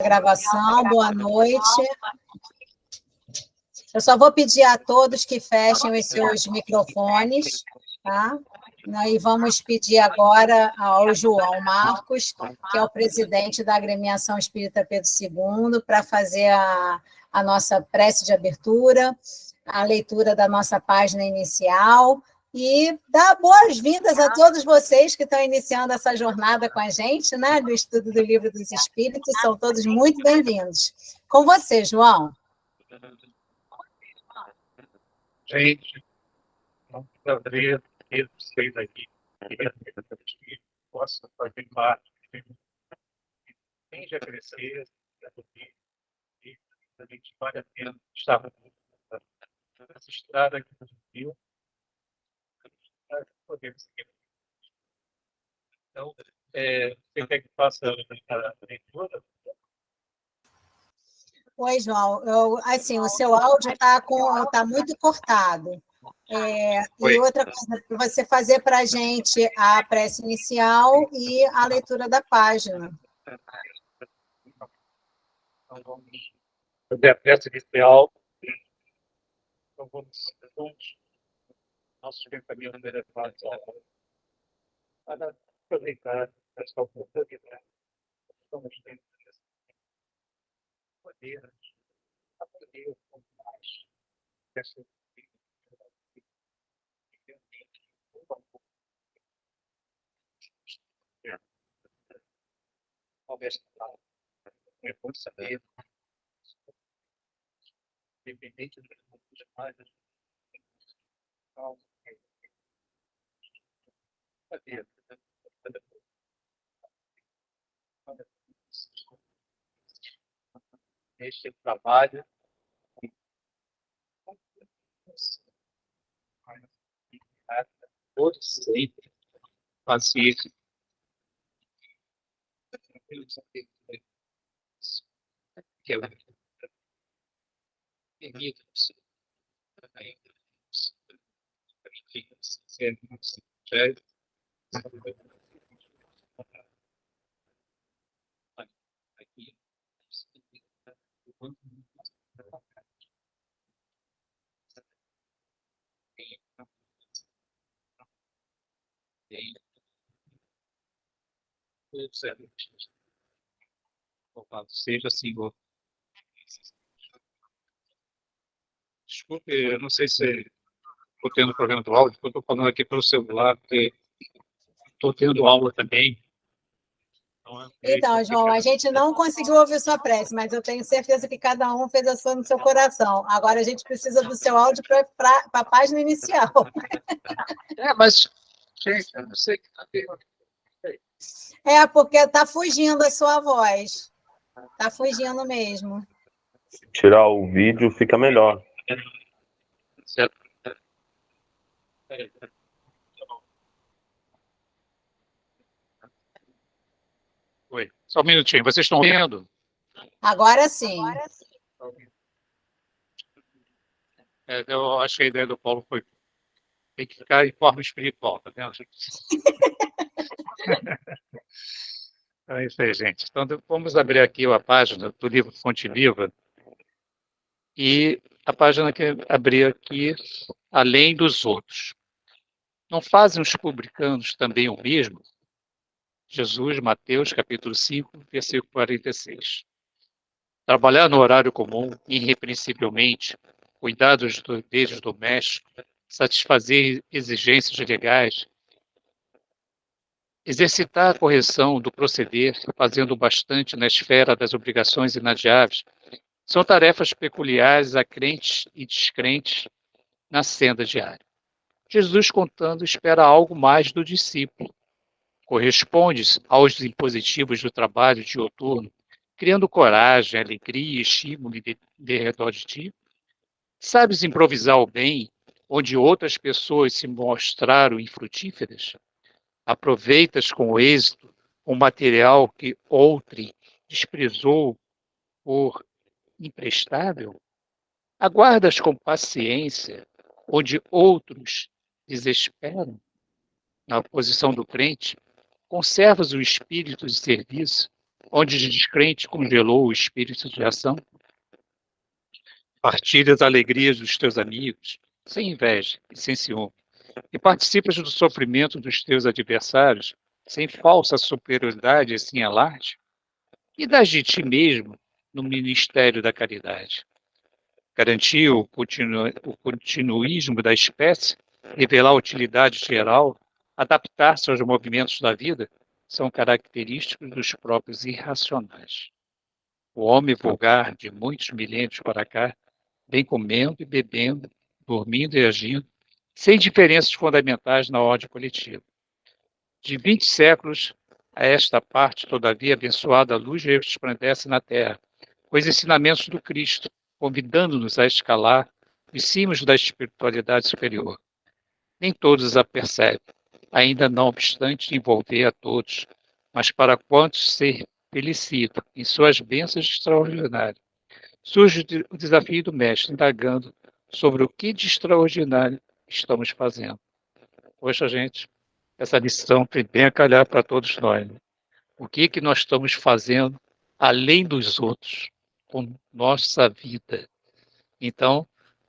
Gravação, boa noite. Eu só vou pedir a todos que fechem os seus microfones, tá? E vamos pedir agora ao João Marcos, que é o presidente da Agremiação Espírita Pedro II, para fazer a nossa prece de abertura, a leitura da nossa página inicial e dar boas-vindas a todos vocês que estão iniciando essa jornada com a gente, né, do estudo do Livro dos Espíritos. São todos muito bem-vindos. Com você, João. Gente, não prazer ter vocês aqui, que possa fazer parte, tende a crescer, e a gente vale a pena estar nessa estrada aqui no Brasil, para poder seguir. Então, você quer que faça a leitura? Oi, João. Assim, o seu áudio está muito cortado. E outra coisa, você fazer para a gente a prece inicial e a leitura da página. Então, vamos fazer a prece inicial. Então, vamos juntos, nossos pensamentos elevados para aproveitar esta oportunidade. Estamos tendo poder, aprender um pouco mais dessa talvez é bom saber, independente dos pontos mais, saber este trabalho todos sempre fazer que eu permita-nos aqui seja Senhor. Desculpe, eu não sei se estou tendo problema do áudio, eu estou falando aqui pelo celular, porque estou tendo aula também. Então, João, a gente não conseguiu ouvir sua prece, mas eu tenho certeza que cada um fez a sua no seu coração. Agora a gente precisa do seu áudio para a página inicial. Mas, gente, eu não sei o que está tendo. Porque está fugindo a sua voz. Está fugindo mesmo. Se tirar o vídeo, fica melhor. Certo. Oi, só um minutinho. Vocês estão vendo? Agora sim. Eu acho que a ideia do Paulo foi tem que ficar em forma espiritual, tá vendo? É isso aí, gente. Então, vamos abrir aqui a página do livro Fonte Viva. E a página que abri aqui, além dos outros. Não fazem os publicanos também o mesmo? Jesus, Mateus, capítulo 5, versículo 46. Trabalhar no horário comum, irrepreensivelmente, cuidar dos deveres domésticos, satisfazer exigências legais, exercitar a correção do proceder, fazendo bastante na esfera das obrigações inadiáveis, são tarefas peculiares a crentes e descrentes na senda diária. Jesus, contando, espera algo mais do discípulo. Corresponde aos impositivos do trabalho dioturno, criando coragem, alegria e estímulo de redor de ti? Sabes improvisar o bem, onde outras pessoas se mostraram infrutíferas? Aproveitas com êxito o material que outrem desprezou por imprestável? Aguardas com paciência, onde outros desesperam? Na posição do crente, conservas o espírito de serviço, onde o descrente congelou o espírito de ação? Partilha as alegrias dos teus amigos, sem inveja e sem ciúme, e participas do sofrimento dos teus adversários, sem falsa superioridade e sem alarde? E das de ti mesmo no ministério da caridade? Garantir o continuismo da espécie, revelar a utilidade geral, adaptar-se aos movimentos da vida, são característicos dos próprios irracionais. O homem vulgar, de muitos milênios para cá, vem comendo e bebendo, dormindo e agindo, sem diferenças fundamentais na ordem coletiva. De 20 séculos a esta parte, todavia, abençoada a luz resplandece na terra, com os ensinamentos do Cristo, convidando-nos a escalar os cimos da espiritualidade superior. Nem todos a percebem, ainda não obstante envolver a todos, mas para quantos se felicitam em suas bênçãos extraordinárias. Surge o desafio do mestre, indagando sobre o que de extraordinário estamos fazendo. Poxa, gente, essa lição tem bem a calhar para todos nós. Né? O que nós estamos fazendo além dos outros, com nossa vida? Então,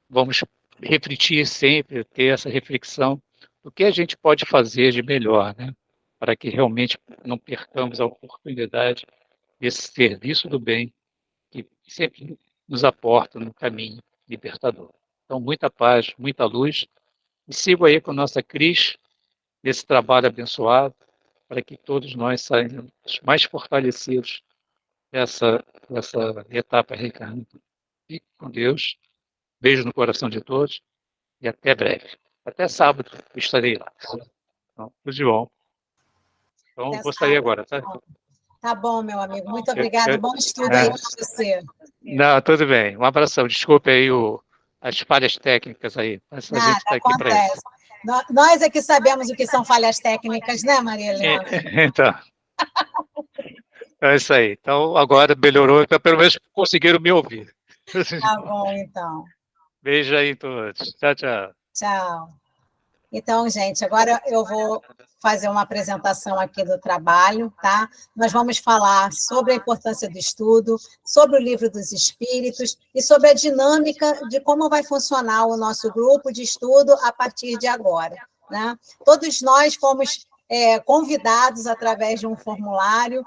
vamos refletir sempre, ter essa reflexão do que a gente pode fazer de melhor, né? Para que realmente não percamos a oportunidade desse serviço do bem que sempre nos aporta no caminho libertador. Então, muita paz, muita luz, e sigo aí com a nossa Cris, nesse trabalho abençoado, para que todos nós saiamos mais fortalecidos dessa etapa reencarnada. Fique com Deus, beijo no coração de todos e até breve. Até sábado eu estarei lá. Então, tudo de bom. Então, Até vou sair sábado. agora, tá? Tá bom, meu amigo. Muito obrigado. Bom estudo aí para você. Não, tudo bem. Um abração. Desculpe aí as falhas técnicas aí. Mas a gente Nada, está aqui para isso. acontece. Nós é que sabemos o que são falhas técnicas, né, Maria Helena? Então, é isso aí. Então, agora melhorou. Então, pelo menos conseguiram me ouvir. Tá bom, então. Beijo aí a todos. Tchau, tchau. Tchau. Então, gente, agora eu vou fazer uma apresentação aqui do trabalho, tá? Nós vamos falar sobre a importância do estudo, sobre o Livro dos Espíritos e sobre a dinâmica de como vai funcionar o nosso grupo de estudo a partir de agora, né? Todos nós fomos convidados através de um formulário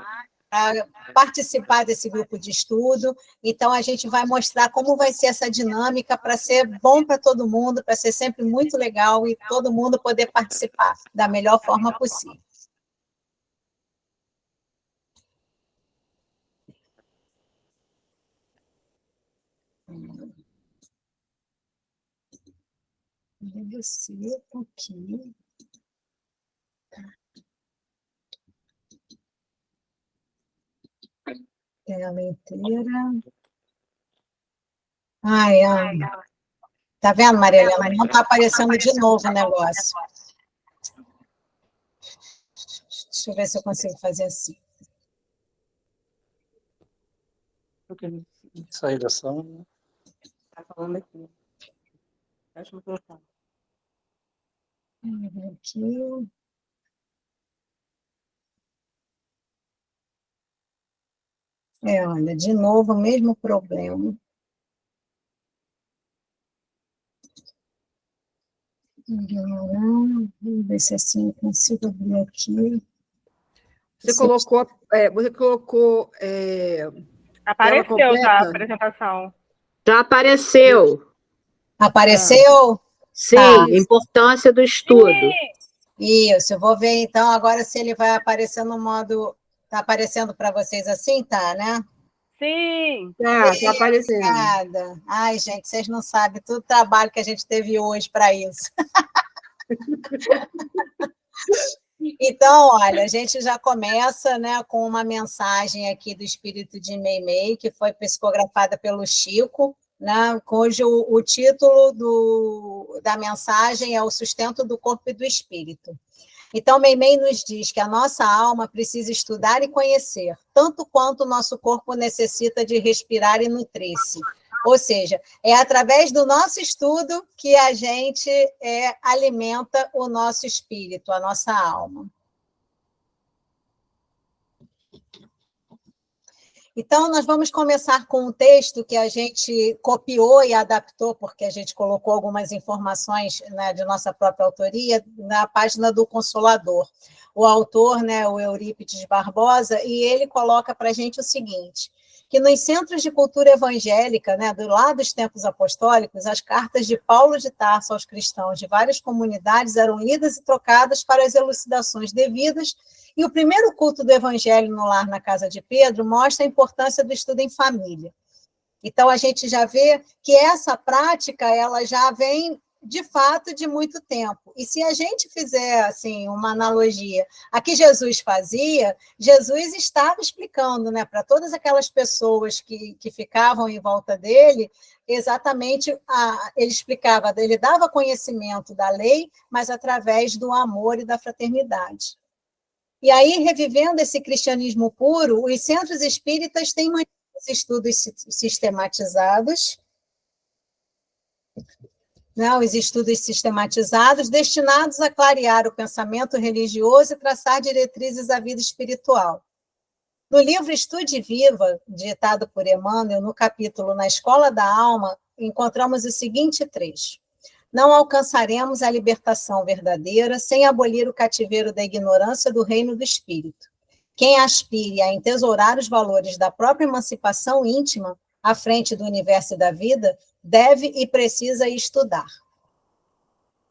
a participar desse grupo de estudo. Então, a gente vai mostrar como vai ser essa dinâmica para ser bom para todo mundo, para ser sempre muito legal e todo mundo poder participar da melhor forma possível. Você aqui. Tela inteira. Ai. Tá vendo, Maria Helena? Não está aparecendo de novo o negócio. Deixa eu ver se eu consigo fazer assim. Eu quero sair da sala. Está falando aqui. Deixa eu colocar. Aqui. Olha, de novo o mesmo problema. Vamos ver se assim eu consigo abrir aqui. Você colocou. Apareceu já a apresentação. Já apareceu. Apareceu? Sim, Tá. Importância do estudo. Isso, eu vou ver então agora se ele vai aparecer no modo. Está aparecendo para vocês assim, tá, né? Sim! Está aparecendo. Obrigada. Ai, gente, vocês não sabem todo o trabalho que a gente teve hoje para isso. Então, olha, a gente já começa, né, com uma mensagem aqui do Espírito de Meimei, que foi psicografada pelo Chico, né, cujo o título da mensagem é O Sustento do Corpo e do Espírito. Então, Meimei nos diz que a nossa alma precisa estudar e conhecer, tanto quanto o nosso corpo necessita de respirar e nutrir-se. Ou seja, é através do nosso estudo que a gente alimenta o nosso espírito, a nossa alma. Então, nós vamos começar com um texto que a gente copiou e adaptou, porque a gente colocou algumas informações, né, de nossa própria autoria na página do Consolador. O autor, né, o Eurípides Barbosa, e ele coloca para a gente o seguinte, que nos centros de cultura evangélica, né, do lado dos tempos apostólicos, as cartas de Paulo de Tarso aos cristãos de várias comunidades eram lidas e trocadas para as elucidações devidas. E o primeiro culto do Evangelho no lar na casa de Pedro mostra a importância do estudo em família. Então, a gente já vê que essa prática ela já vem, de fato, de muito tempo. E se a gente fizer assim, uma analogia a que Jesus fazia, Jesus estava explicando, né, para todas aquelas pessoas que ficavam em volta dele, exatamente, ele explicava, ele dava conhecimento da lei, mas através do amor e da fraternidade. E aí, revivendo esse cristianismo puro, os centros espíritas têm mantido estudos sistematizados, né, os estudos sistematizados destinados a clarear o pensamento religioso e traçar diretrizes à vida espiritual. No livro Estude Viva, ditado por Emmanuel, no capítulo Na Escola da Alma, encontramos o seguinte trecho. Não alcançaremos a libertação verdadeira sem abolir o cativeiro da ignorância do reino do espírito. Quem aspire a entesourar os valores da própria emancipação íntima à frente do universo e da vida, deve e precisa estudar.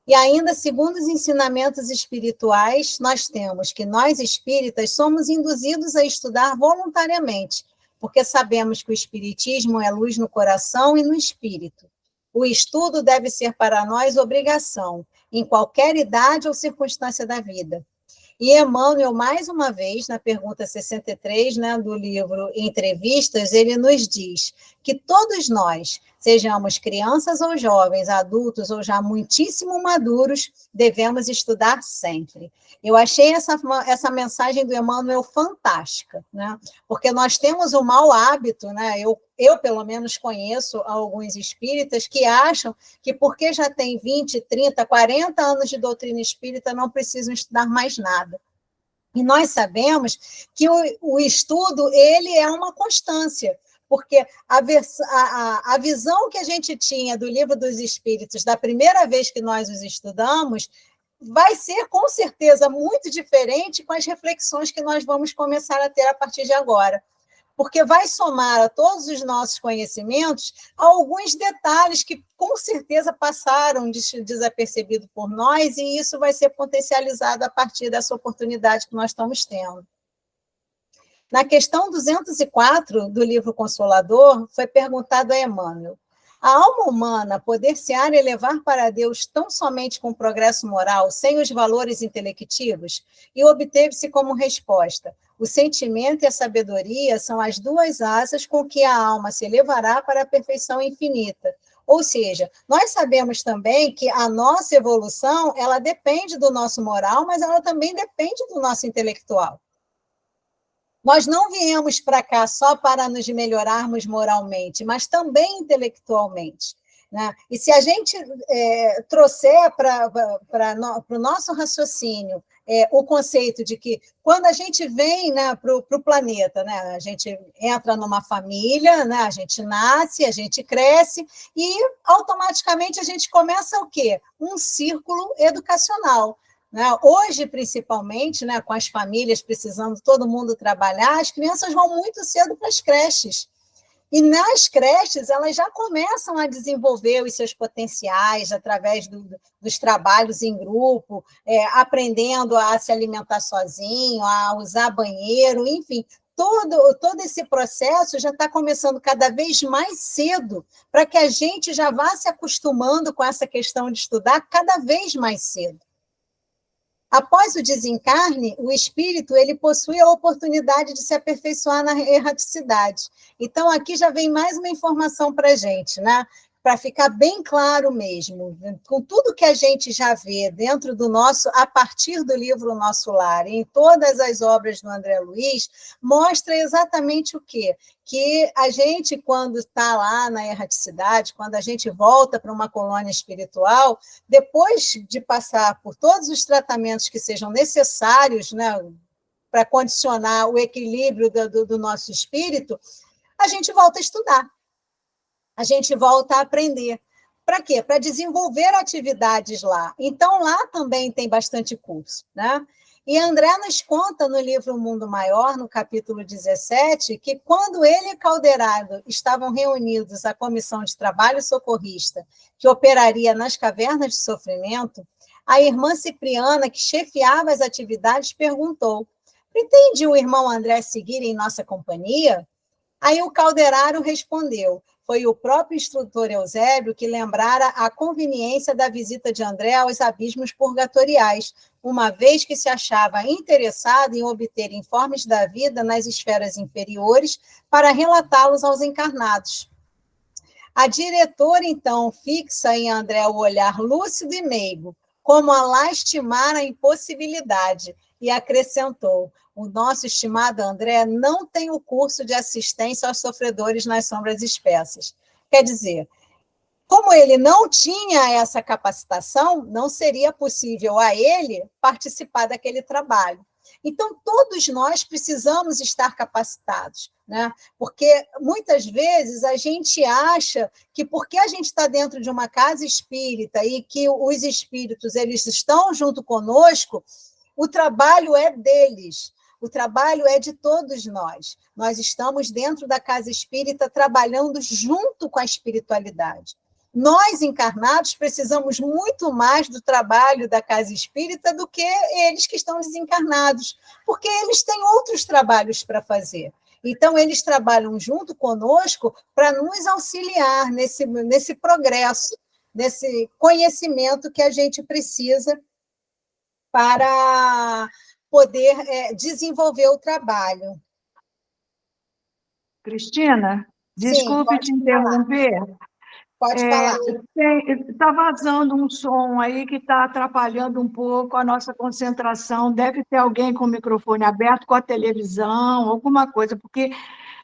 E ainda, segundo os ensinamentos espirituais, nós temos que nós espíritas somos induzidos a estudar voluntariamente, porque sabemos que o espiritismo é luz no coração e no espírito. O estudo deve ser para nós obrigação, em qualquer idade ou circunstância da vida. E Emmanuel, mais uma vez, na pergunta 63, né, do livro Entrevistas, ele nos diz que todos nós, sejamos crianças ou jovens, adultos ou já muitíssimo maduros, devemos estudar sempre. Eu achei essa mensagem do Emmanuel fantástica, né? Porque nós temos o mau hábito, né? Eu, pelo menos, conheço alguns espíritas que acham que porque já tem 20, 30, 40 anos de doutrina espírita, não precisam estudar mais nada. E nós sabemos que o estudo ele é uma constância, porque a visão que a gente tinha do Livro dos Espíritos da primeira vez que nós os estudamos vai ser, com certeza, muito diferente com as reflexões que nós vamos começar a ter a partir de agora. Porque vai somar a todos os nossos conhecimentos alguns detalhes que, com certeza, passaram desapercebidos por nós, e isso vai ser potencializado a partir dessa oportunidade que nós estamos tendo. Na questão 204 do livro Consolador, foi perguntado a Emmanuel, a alma humana poder-se-á elevar para Deus tão somente com o progresso moral, sem os valores intelectivos? E obteve-se como resposta, o sentimento e a sabedoria são as duas asas com que a alma se elevará para a perfeição infinita. Ou seja, nós sabemos também que a nossa evolução, ela depende do nosso moral, mas ela também depende do nosso intelectual. Nós não viemos para cá só para nos melhorarmos moralmente, mas também intelectualmente, né? E se a gente trouxer para o nosso raciocínio o conceito de que quando a gente vem, né, para o planeta, né, a gente entra numa família, né, a gente nasce, a gente cresce e automaticamente a gente começa o quê? Um círculo educacional. Hoje, principalmente, né, com as famílias precisando todo mundo trabalhar, as crianças vão muito cedo para as creches. E nas creches, elas já começam a desenvolver os seus potenciais através dos trabalhos em grupo, aprendendo a se alimentar sozinho, a usar banheiro, enfim. Todo esse processo já está começando cada vez mais cedo, para que a gente já vá se acostumando com essa questão de estudar cada vez mais cedo. Após o desencarne, o espírito ele possui a oportunidade de se aperfeiçoar na erraticidade. Então, aqui já vem mais uma informação para a gente, né? Para ficar bem claro mesmo, com tudo que a gente já vê dentro do nosso, a partir do livro Nosso Lar, em todas as obras do André Luiz, mostra exatamente o quê? Que a gente, quando está lá na erraticidade, quando a gente volta para uma colônia espiritual, depois de passar por todos os tratamentos que sejam necessários, né, para condicionar o equilíbrio do nosso espírito, a gente volta a estudar, a gente volta a aprender. Para quê? Para desenvolver atividades lá. Então, lá também tem bastante curso, né? E André nos conta no livro Mundo Maior, no capítulo 17, que quando ele e Calderaro estavam reunidos à comissão de trabalho socorrista que operaria nas cavernas de sofrimento, a irmã Cipriana, que chefiava as atividades, perguntou: pretende o irmão André seguir em nossa companhia? Aí o Calderaro respondeu: foi o próprio instrutor Eusébio que lembrara a conveniência da visita de André aos abismos purgatoriais, uma vez que se achava interessado em obter informes da vida nas esferas inferiores para relatá-los aos encarnados. A diretora, então, fixa em André o olhar lúcido e meigo, como a lastimar a impossibilidade, e acrescentou: o nosso estimado André não tem o curso de assistência aos sofredores nas sombras espessas. Quer dizer, como ele não tinha essa capacitação, não seria possível a ele participar daquele trabalho. Então, todos nós precisamos estar capacitados, né? Porque muitas vezes a gente acha que porque a gente está dentro de uma casa espírita e que os espíritos eles estão junto conosco, o trabalho é deles. O trabalho é de todos nós. Nós estamos dentro da casa espírita trabalhando junto com a espiritualidade. Nós, encarnados, precisamos muito mais do trabalho da casa espírita do que eles que estão desencarnados, porque eles têm outros trabalhos para fazer. Então, eles trabalham junto conosco para nos auxiliar nesse progresso, nesse conhecimento que a gente precisa para poder desenvolver o trabalho. Cristina, desculpe te interromper. Pode falar. Está vazando um som aí que está atrapalhando um pouco a nossa concentração. Deve ter alguém com o microfone aberto, com a televisão, alguma coisa, porque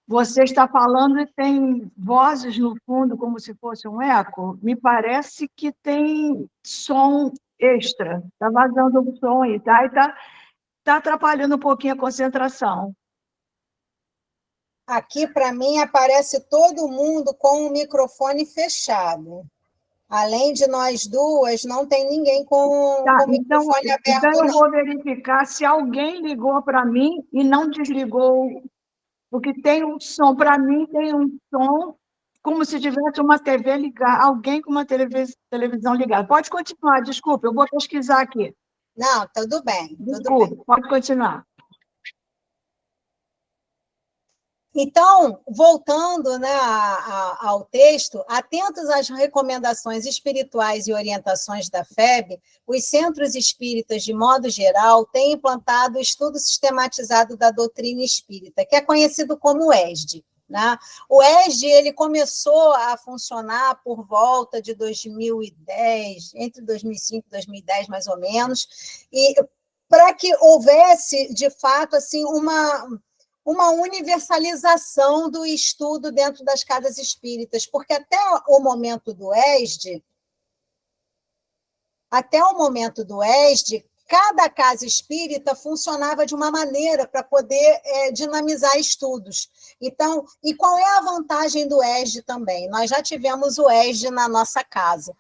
você está falando e tem vozes no fundo como se fosse um eco. Me parece que tem som extra. Está vazando um som aí, tá? E está atrapalhando um pouquinho a concentração. Aqui, para mim, aparece todo mundo com o microfone fechado. Além de nós duas, não tem ninguém com o microfone aberto. Então, eu vou verificar se alguém ligou para mim e não desligou, porque tem um som, para mim tem um som como se tivesse uma TV ligada, alguém com uma televisão ligada. Pode continuar, desculpe, eu vou pesquisar aqui. Não, tudo bem. Desculpe, pode continuar. Então, voltando, né, ao texto, atentos às recomendações espirituais e orientações da FEB, os centros espíritas, de modo geral, têm implantado o estudo sistematizado da doutrina espírita, que é conhecido como ESD. Né? O ESD ele começou a funcionar por volta de 2010, entre 2005 e 2010, mais ou menos, e para que houvesse, de fato, assim, uma universalização do estudo dentro das casas espíritas, porque até o momento do ESD, cada casa espírita funcionava de uma maneira para poder dinamizar estudos. Então, e qual é a vantagem do ESD também? Nós já tivemos o ESD na nossa casa.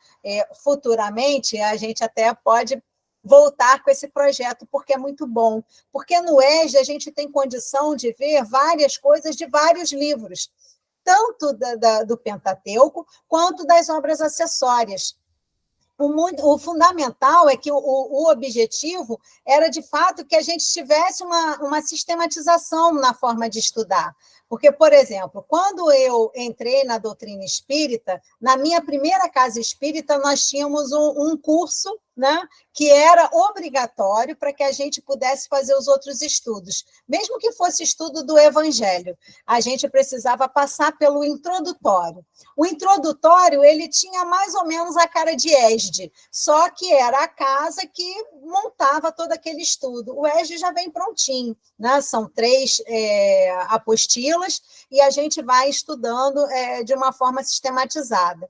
Futuramente, a gente até pode voltar com esse projeto, porque é muito bom. Porque no ESD a gente tem condição de ver várias coisas de vários livros, tanto do Pentateuco, quanto das obras acessórias. O fundamental é que o objetivo era, de fato, que a gente tivesse uma sistematização na forma de estudar. Porque, por exemplo, quando eu entrei na doutrina espírita, na minha primeira casa espírita, nós tínhamos um curso, né, que era obrigatório para que a gente pudesse fazer os outros estudos. Mesmo que fosse estudo do Evangelho, a gente precisava passar pelo introdutório. O introdutório ele tinha mais ou menos a cara de ESD, só que era a casa que montava todo aquele estudo. O ESD já vem prontinho, né? São 3 apostilas, e a gente vai estudando de uma forma sistematizada.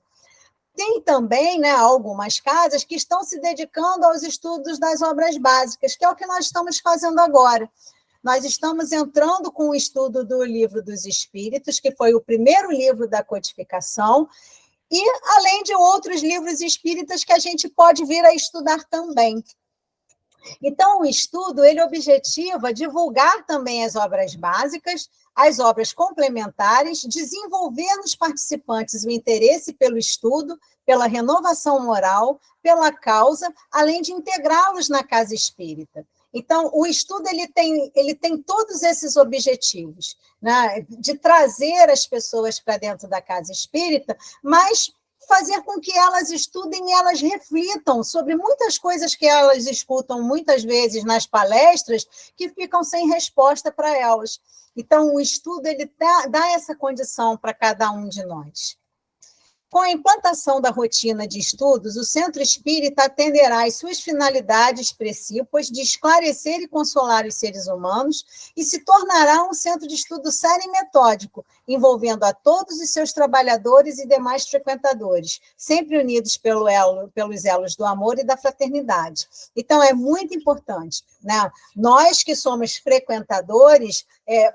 Tem também, né, algumas casas que estão se dedicando aos estudos das obras básicas, que é o que nós estamos fazendo agora. nós estamos entrando com o estudo do Livro dos Espíritos, que foi o primeiro livro da codificação, e além de outros livros espíritas que a gente pode vir a estudar também. Então, o estudo, ele objetiva divulgar também as obras básicas, as obras complementares, desenvolver nos participantes o interesse pelo estudo, pela renovação moral, pela causa, além de integrá-los na casa espírita. Então, o estudo ele tem todos esses objetivos, né? De trazer as pessoas para dentro da casa espírita, mas fazer com que elas estudem e elas reflitam sobre muitas coisas que elas escutam muitas vezes nas palestras que ficam sem resposta para elas. Então, o estudo ele dá essa condição para cada um de nós. Com a implantação da rotina de estudos, o Centro Espírita atenderá às suas finalidades expressivas de esclarecer e consolar os seres humanos e se tornará um centro de estudo sério e metódico, envolvendo a todos os seus trabalhadores e demais frequentadores, sempre unidos pelos elos do amor e da fraternidade. Então, é muito importante, né? Nós que somos frequentadores,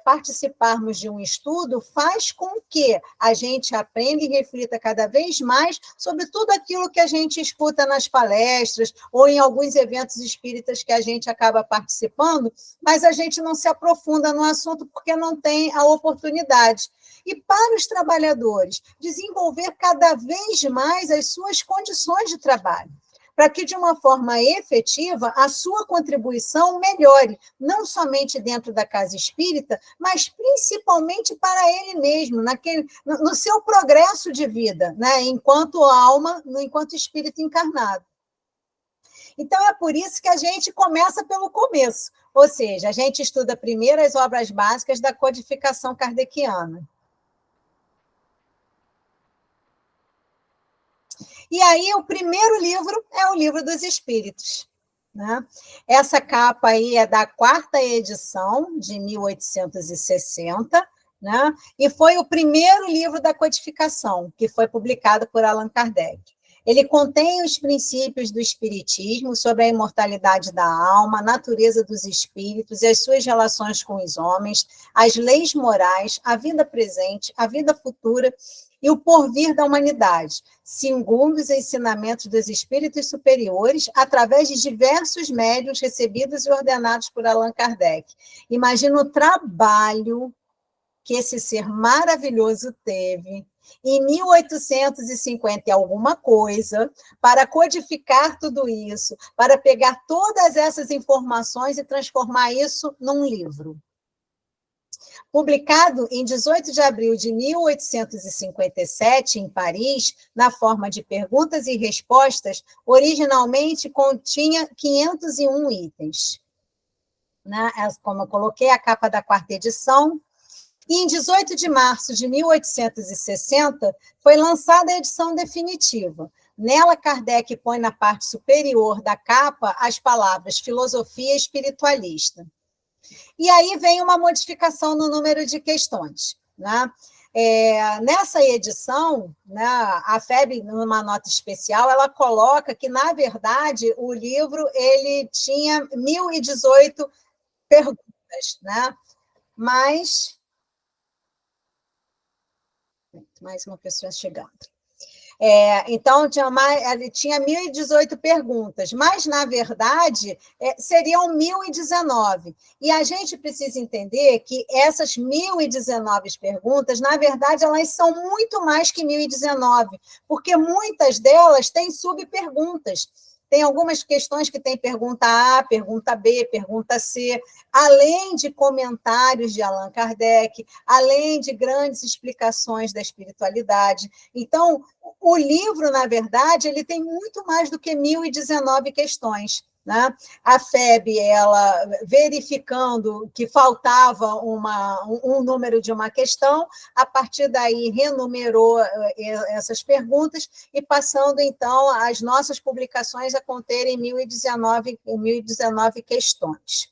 participarmos de um estudo faz com que a gente aprenda e reflita cada vez mais sobre tudo aquilo que a gente escuta nas palestras ou em alguns eventos espíritas que a gente acaba participando, mas a gente não se aprofunda no assunto porque não tem a oportunidade. E para os trabalhadores, desenvolver cada vez mais as suas condições de trabalho, para que, de uma forma efetiva, a sua contribuição melhore, não somente dentro da casa espírita, mas principalmente para ele mesmo, no seu progresso de vida, né? Enquanto alma, enquanto espírito encarnado. Então, é por isso que a gente começa pelo começo, ou seja, a gente estuda primeiro as obras básicas da codificação kardeciana. E aí, o primeiro livro é o Livro dos Espíritos, né? Essa capa aí é da 4ª edição, de 1860, né? E foi o primeiro livro da codificação, que foi publicado por Allan Kardec. Ele contém os princípios do Espiritismo sobre a imortalidade da alma, a natureza dos espíritos e as suas relações com os homens, as leis morais, a vida presente, a vida futura e o porvir da humanidade, segundo os ensinamentos dos espíritos superiores, através de diversos médiuns recebidos e ordenados por Allan Kardec. Imagina o trabalho que esse ser maravilhoso teve em 1850 e alguma coisa, para codificar tudo isso, para pegar todas essas informações e transformar isso num livro. Publicado em 18 de abril de 1857, em Paris, na forma de perguntas e respostas, originalmente continha 501 itens. Né? Como eu coloquei, a capa da 4ª edição. E em 18 de março de 1860, foi lançada a edição definitiva. Nela, Kardec põe na parte superior da capa as palavras filosofia espiritualista. E aí vem uma modificação no número de questões, né? Nessa edição, né, a FEB, numa nota especial, ela coloca que, na verdade, o livro ele tinha 1.018 perguntas, né? Mas... mais uma pessoa chegando. Então, ele tinha 1.018 perguntas, mas, na verdade, seriam 1.019. E a gente precisa entender que essas 1.019 perguntas, na verdade, elas são muito mais que 1.019, porque muitas delas têm subperguntas. Tem algumas questões que têm pergunta A, pergunta B, pergunta C, além de comentários de Allan Kardec, além de grandes explicações da espiritualidade. Então, o livro, na verdade, ele tem muito mais do que 1.019 questões. Né? A FEB, ela, verificando que faltava um número de uma questão, a partir daí renumerou essas perguntas e passando, então, as nossas publicações a conterem 1.019 questões.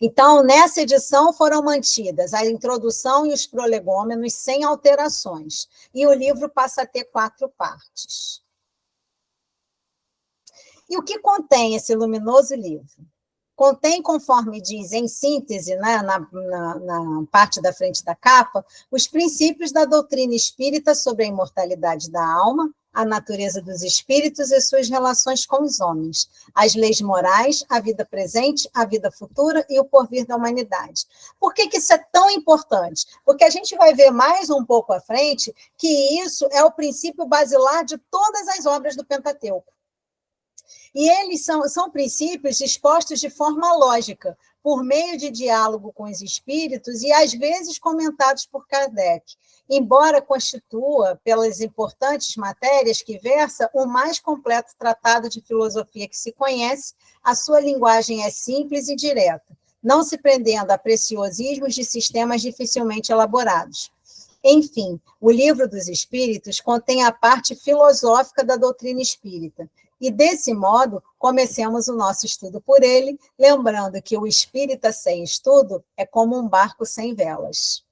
Então, nessa edição foram mantidas a introdução e os prolegômenos sem alterações, e o livro passa a ter 4 partes. E o que contém esse luminoso livro? contém, conforme diz, em síntese, né, na parte da frente da capa, os princípios da doutrina espírita sobre a imortalidade da alma, a natureza dos espíritos e suas relações com os homens, as leis morais, a vida presente, a vida futura e o porvir da humanidade. Por que isso é tão importante? Porque a gente vai ver mais um pouco à frente que isso é o princípio basilar de todas as obras do Pentateuco. E eles são princípios expostos de forma lógica, por meio de diálogo com os espíritos e, às vezes, comentados por Kardec, embora constitua, pelas importantes matérias que versa, o mais completo tratado de filosofia que se conhece, a sua linguagem é simples e direta, não se prendendo a preciosismos de sistemas dificilmente elaborados. Enfim, o Livro dos Espíritos contém a parte filosófica da doutrina espírita, e, desse modo, comecemos o nosso estudo por ele, lembrando que o espírita sem estudo é como um barco sem velas.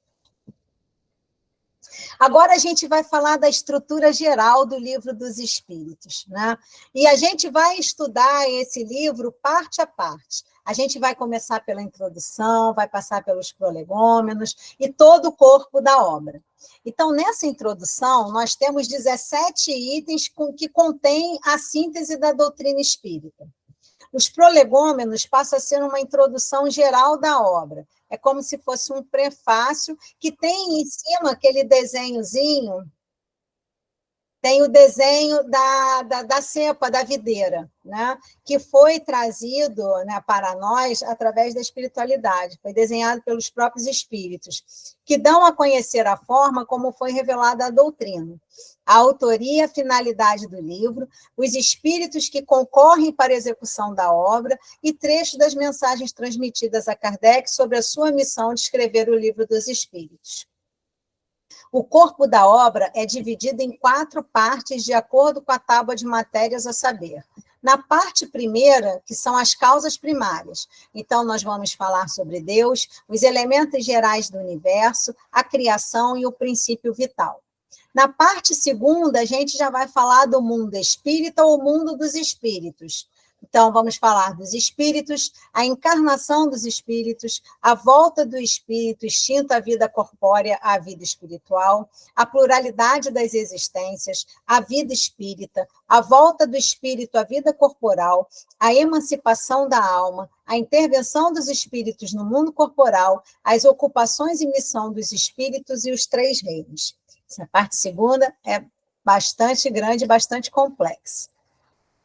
Agora a gente vai falar da estrutura geral do Livro dos Espíritos, né? E a gente vai estudar esse livro parte a parte. A gente vai começar pela introdução, vai passar pelos prolegômenos e todo o corpo da obra. Então, nessa introdução, nós temos 17 itens que contêm a síntese da doutrina espírita. Os prolegômenos passam a ser uma introdução geral da obra. É como se fosse um prefácio que tem em cima aquele desenhozinho, tem o desenho da cepa, da videira, né? Que foi trazido, né, para nós através da espiritualidade, foi desenhado pelos próprios espíritos, que dão a conhecer a forma como foi revelada a doutrina, a autoria, a finalidade do livro, os espíritos que concorrem para a execução da obra e trechos das mensagens transmitidas a Kardec sobre a sua missão de escrever o Livro dos Espíritos. O corpo da obra é dividido em 4 partes, de acordo com a tábua de matérias a saber. Na parte primeira, que são as causas primárias, então nós vamos falar sobre Deus, os elementos gerais do universo, a criação e o princípio vital. Na parte segunda, a gente já vai falar do mundo espírita ou mundo dos espíritos. Então, vamos falar dos espíritos, a encarnação dos espíritos, a volta do espírito extinto à vida corpórea à vida espiritual, a pluralidade das existências, a vida espírita, a volta do espírito à vida corporal, a emancipação da alma, a intervenção dos espíritos no mundo corporal, as ocupações e missão dos espíritos e os 3 reinos. Essa parte segunda é bastante grande e bastante complexa.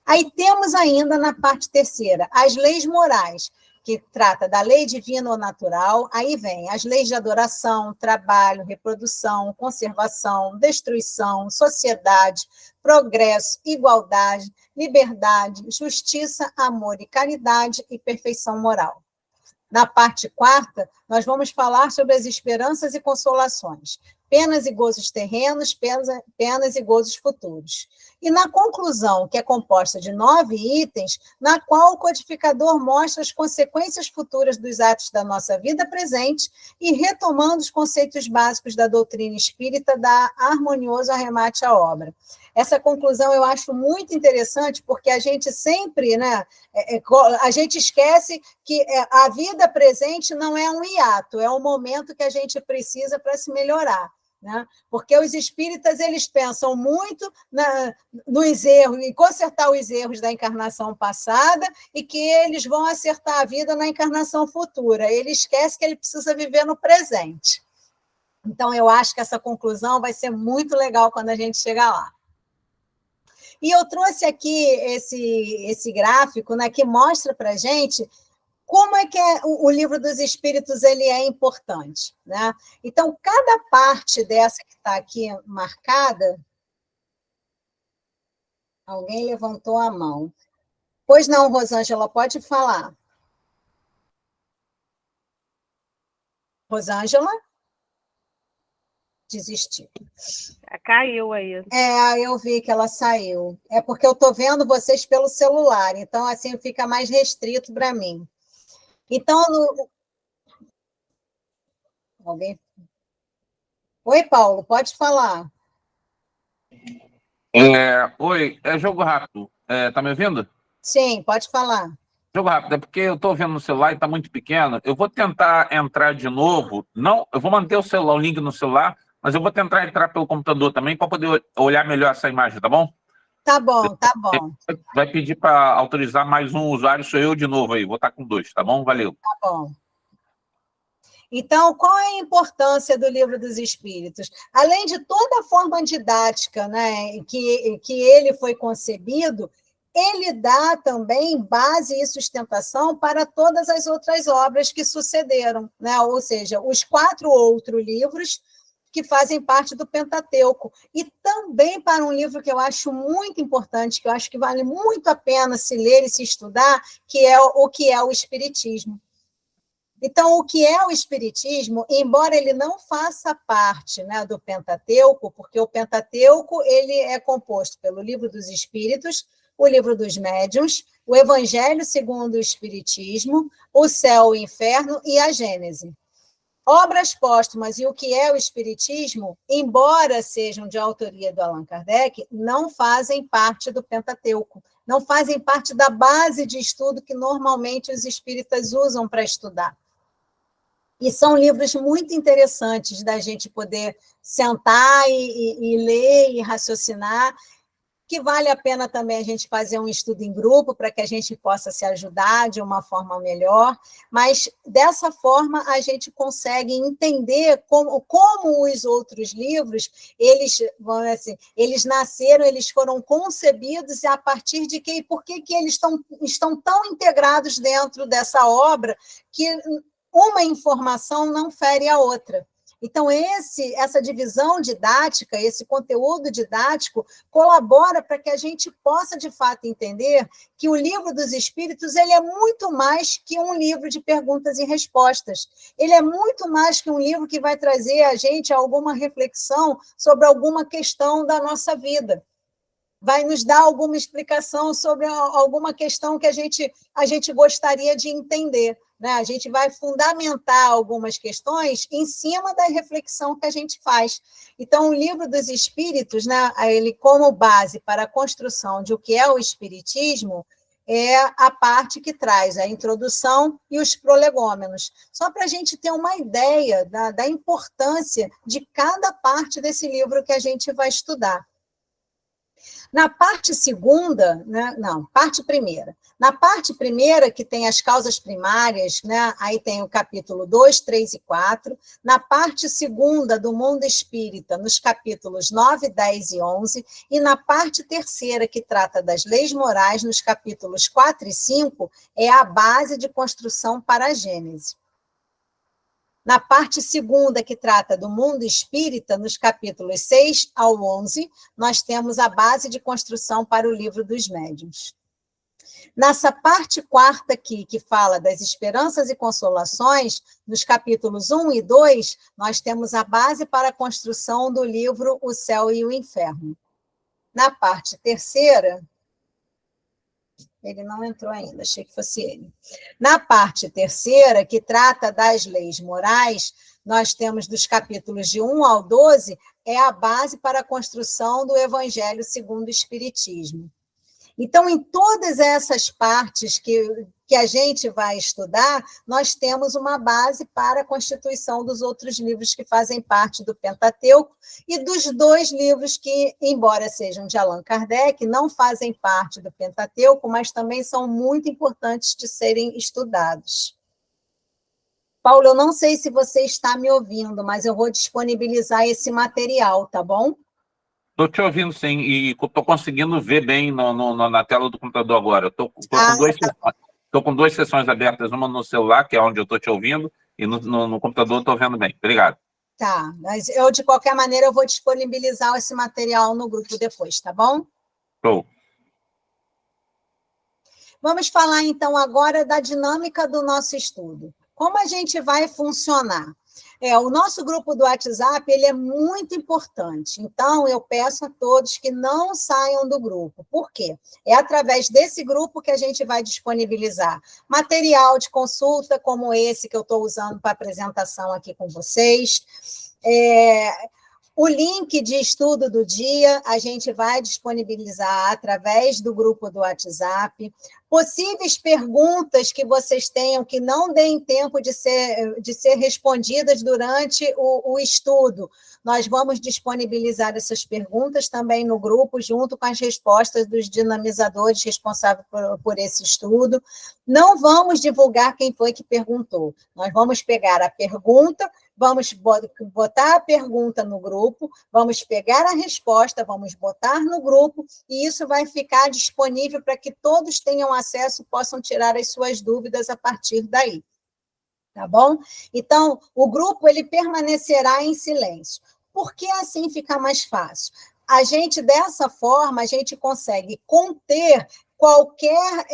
Aí temos ainda na parte terceira as leis morais, que trata da lei divina ou natural. Aí vem as leis de adoração, trabalho, reprodução, conservação, destruição, sociedade, progresso, igualdade, liberdade, justiça, amor e caridade e perfeição moral. Na parte quarta, nós vamos falar sobre as esperanças e consolações, penas e gozos terrenos, penas e gozos futuros. E na conclusão, que é composta de 9 itens, na qual o codificador mostra as consequências futuras dos atos da nossa vida presente e, retomando os conceitos básicos da doutrina espírita, dá harmonioso arremate à obra. Essa conclusão eu acho muito interessante, porque a gente sempre, né, a gente esquece que a vida presente não é um hiato, é um momento que a gente precisa para se melhorar. Né? Porque os espíritas eles pensam muito nos erros, em consertar os erros da encarnação passada e que eles vão acertar a vida na encarnação futura. Ele esquece que ele precisa viver no presente. Então, eu acho que essa conclusão vai ser muito legal quando a gente chegar lá. E eu trouxe aqui esse gráfico, né, que mostra para a gente como é que o Livro dos Espíritos ele é importante, né? Então, cada parte dessa que está aqui marcada... Alguém levantou a mão. Pois não, Rosângela, pode falar. Rosângela? Desistiu. Caiu aí. Eu vi que ela saiu. É porque eu estou vendo vocês pelo celular, então assim fica mais restrito para mim. Então, alguém... Oi, Paulo, pode falar. Oi, é jogo rápido. Tá me ouvindo? Sim, pode falar. Jogo rápido, é porque eu estou vendo no celular e está muito pequeno. Eu vou tentar entrar de novo. Não, eu vou manter o link no celular, mas eu vou tentar entrar pelo computador também para poder olhar melhor essa imagem, tá bom? Tá bom, tá bom. Vai pedir para autorizar mais um usuário, sou eu de novo aí. Vou estar com 2, tá bom? Valeu. Tá bom. Então, qual é a importância do Livro dos Espíritos? Além de toda a forma didática, né, que ele foi concebido, ele dá também base e sustentação para todas as outras obras que sucederam, né? Ou seja, os 4 outros livros que fazem parte do Pentateuco, e também para um livro que eu acho muito importante, que eu acho que vale muito a pena se ler e se estudar, que é o Espiritismo. Então, o que é o Espiritismo, embora ele não faça parte, né, do Pentateuco, porque o Pentateuco ele é composto pelo Livro dos Espíritos, o Livro dos Médiuns, o Evangelho segundo o Espiritismo, o Céu, o Inferno e a Gênese. Obras póstumas e o que é o Espiritismo, embora sejam de autoria do Allan Kardec, não fazem parte do Pentateuco, não fazem parte da base de estudo que normalmente os espíritas usam para estudar. E são livros muito interessantes da gente poder sentar e ler e raciocinar, que vale a pena também a gente fazer um estudo em grupo para que a gente possa se ajudar de uma forma melhor, mas dessa forma a gente consegue entender como os outros livros, eles nasceram, eles foram concebidos e a partir de quê e por que eles estão tão integrados dentro dessa obra que uma informação não fere a outra. Então, essa divisão didática, esse conteúdo didático, colabora para que a gente possa, de fato, entender que o Livro dos Espíritos ele é muito mais que um livro de perguntas e respostas. Ele é muito mais que um livro que vai trazer a gente alguma reflexão sobre alguma questão da nossa vida. Vai nos dar alguma explicação sobre alguma questão que a gente gostaria de entender. Né? A gente vai fundamentar algumas questões em cima da reflexão que a gente faz. Então, o Livro dos Espíritos, né, ele como base para a construção de o que é o Espiritismo, é a parte que traz a introdução e os prolegômenos. Só para a gente ter uma ideia da importância de cada parte desse livro que a gente vai estudar. Na parte segunda, né, não, parte primeira. Na parte primeira, que tem as causas primárias, né, aí tem o capítulo 2, 3 e 4. Na parte segunda do mundo espírita, nos capítulos 9, 10 e 11. E na parte terceira, que trata das leis morais, nos capítulos 4 e 5, é a base de construção para a Gênese. Na parte segunda, que trata do mundo espírita, nos capítulos 6 ao 11, nós temos a base de construção para o Livro dos Médiuns. Nessa parte quarta aqui, que fala das esperanças e consolações, nos capítulos 1 e 2, nós temos a base para a construção do livro O Céu e o Inferno. Na parte terceira... Ele não entrou ainda, achei que fosse ele. Na parte terceira, que trata das leis morais, nós temos dos capítulos de 1 ao 12, é a base para a construção do Evangelho segundo o Espiritismo. Então, em todas essas partes que a gente vai estudar, nós temos uma base para a constituição dos outros livros que fazem parte do Pentateuco e dos 2 livros que, embora sejam de Allan Kardec, não fazem parte do Pentateuco, mas também são muito importantes de serem estudados. Paulo, eu não sei se você está me ouvindo, mas eu vou disponibilizar esse material, tá bom? Estou te ouvindo, sim, e estou conseguindo ver bem na tela do computador agora. Estou com 2 sessões abertas, uma no celular, que é onde eu estou te ouvindo, e no computador estou vendo bem. Obrigado. Tá, mas eu, de qualquer maneira, eu vou disponibilizar esse material no grupo depois, tá bom? Show. Vamos falar, então, agora da dinâmica do nosso estudo. Como a gente vai funcionar? O nosso grupo do WhatsApp ele é muito importante, então eu peço a todos que não saiam do grupo. Por quê? É através desse grupo que a gente vai disponibilizar material de consulta, como esse que eu estou usando para apresentação aqui com vocês, O link de estudo do dia a gente vai disponibilizar através do grupo do WhatsApp. Possíveis perguntas que vocês tenham que não deem tempo de ser respondidas durante o estudo. Nós vamos disponibilizar essas perguntas também no grupo, junto com as respostas dos dinamizadores responsáveis por esse estudo. Não vamos divulgar quem foi que perguntou. Nós vamos pegar a pergunta, vamos botar a pergunta no grupo, vamos pegar a resposta, vamos botar no grupo, e isso vai ficar disponível para que todos tenham acesso, possam tirar as suas dúvidas a partir daí. Tá bom? Então, o grupo ele permanecerá em silêncio. Por que assim fica mais fácil? Dessa forma, a gente consegue conter qualquer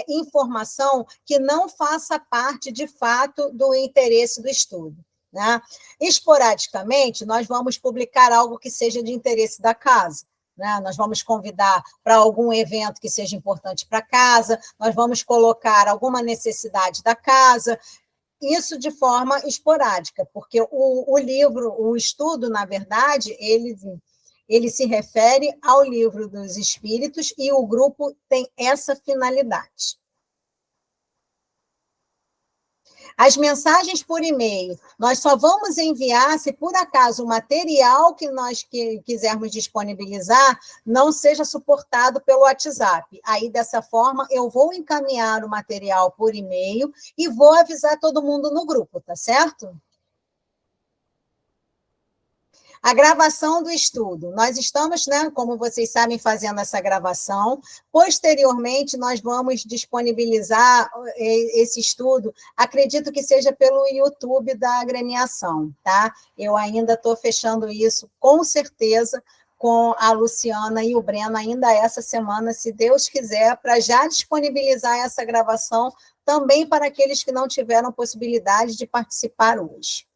informação que não faça parte, de fato, do interesse do estudo. Né? Esporadicamente, nós vamos publicar algo que seja de interesse da casa. Né? Nós vamos convidar para algum evento que seja importante para a casa, nós vamos colocar alguma necessidade da casa, isso de forma esporádica, porque o estudo, na verdade, ele se refere ao livro dos Espíritos e o grupo tem essa finalidade. As mensagens por e-mail, nós só vamos enviar se, por acaso, o material que nós quisermos disponibilizar não seja suportado pelo WhatsApp. Aí, dessa forma, eu vou encaminhar o material por e-mail e vou avisar todo mundo no grupo, tá certo? A gravação do estudo. Nós estamos, né, como vocês sabem, fazendo essa gravação. Posteriormente, nós vamos disponibilizar esse estudo, acredito que seja pelo YouTube da agremiação, tá? Eu ainda estou fechando isso, com certeza, com a Luciana e o Breno, ainda essa semana, se Deus quiser, para já disponibilizar essa gravação também para aqueles que não tiveram possibilidade de participar hoje.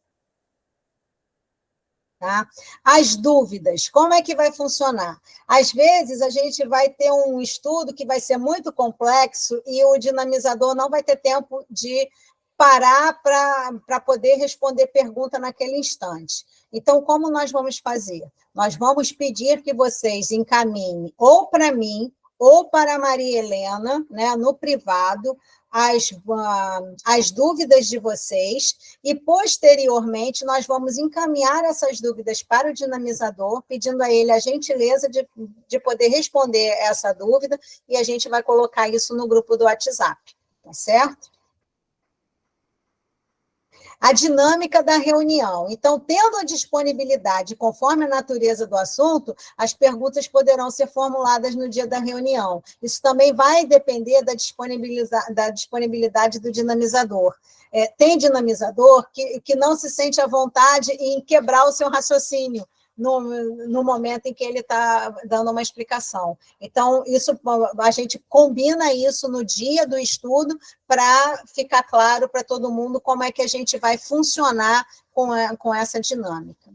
Tá? As dúvidas, como é que vai funcionar? Às vezes, a gente vai ter um estudo que vai ser muito complexo e o dinamizador não vai ter tempo de parar para poder responder pergunta naquele instante. Então, como nós vamos fazer? Nós vamos pedir que vocês encaminhem ou para mim ou para a Maria Helena, né, no privado, as dúvidas de vocês, e, posteriormente, nós vamos encaminhar essas dúvidas para o dinamizador, pedindo a ele a gentileza de poder responder essa dúvida, e a gente vai colocar isso no grupo do WhatsApp, tá certo? A dinâmica da reunião. Então, tendo a disponibilidade, conforme a natureza do assunto, as perguntas poderão ser formuladas no dia da reunião. Isso também vai depender da disponibilidade do dinamizador. Tem dinamizador que não se sente à vontade em quebrar o seu raciocínio no momento em que ele está dando uma explicação. Então, a gente combina isso no dia do estudo para ficar claro para todo mundo como é que a gente vai funcionar com essa dinâmica.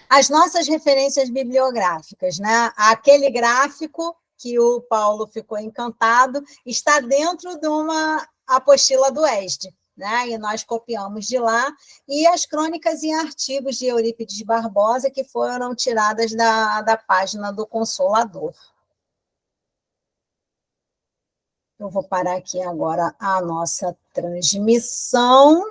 As nossas referências bibliográficas, né? Aquele gráfico que o Paulo ficou encantado está dentro de uma apostila do ESD. Né? E nós copiamos de lá, e as crônicas e artigos de Eurípides Barbosa, que foram tiradas da página do Consolador. Eu vou parar aqui agora a nossa transmissão.